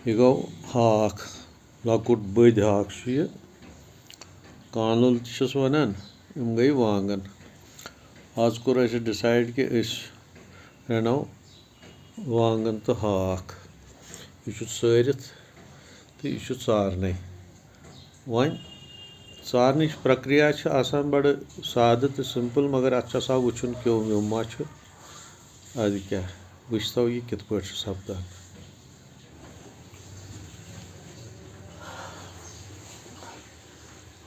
यह गो हाक लकुट बद हाक कानुल तस वनान यम गई वांगन आज कोर अस डिसाइड कि रनो वांगन तो हाक यह सारित तो यह सारन वन सारन प्रक्रिया आसान बड़ साद तो सिंपल मगर अत वुचन क्यों व्योम मा अद क्या वुचतो यह कित पे सपदान।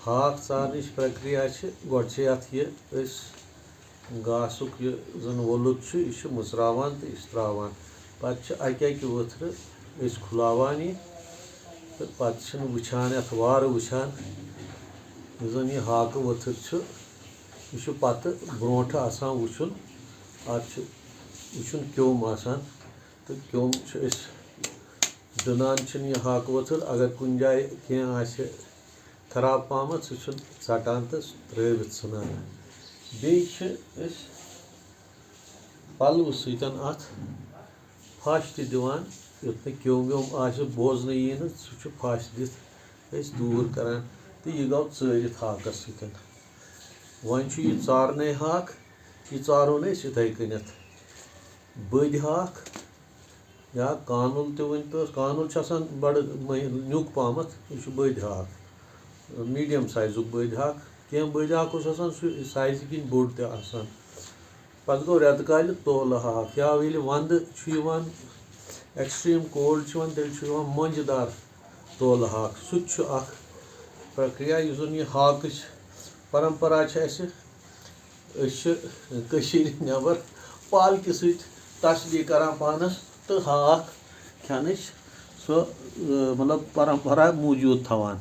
हाक सारन प्रक्रिया गोड ये घासुक जन वोलुत यह मुचरावान तो यह त्रावान पे अक वथर खुलावान तो पे वुचान अथ वार वुचान जन यह हाक वथर यह पत ब्रोट आसान वुचन अत वुचन क्योम आसान तो क्योम दुनान यह हाक वथर अगर कुन जाए कह खराब पहम सह षटान तो त्रवित सान बे पलव सत फश दिवान युत न क्योम व्योम आ बोजन यी न सह फश दित दूर करान तो यह गो चरित हाकस सत वन यह चारन हाक यह चारोन इथे कनथ बद हाक या कानुल तन तो कानुल बड़ न्युक पहम यह बद हाक मीडियम साइजुक बद हाक कह बद हाक साइज किन बोड़ तसान पे गो रेत काल तोल हाक या ये वंद एक्सट्रीम कोल्ड तेल मंजदार तोल हाक सह प्रक्रिया यह हाक परंपरा नबर पालकि सत तसली करान पानस तो हाक खान सह मतलब परंपरा मौजूद थवान।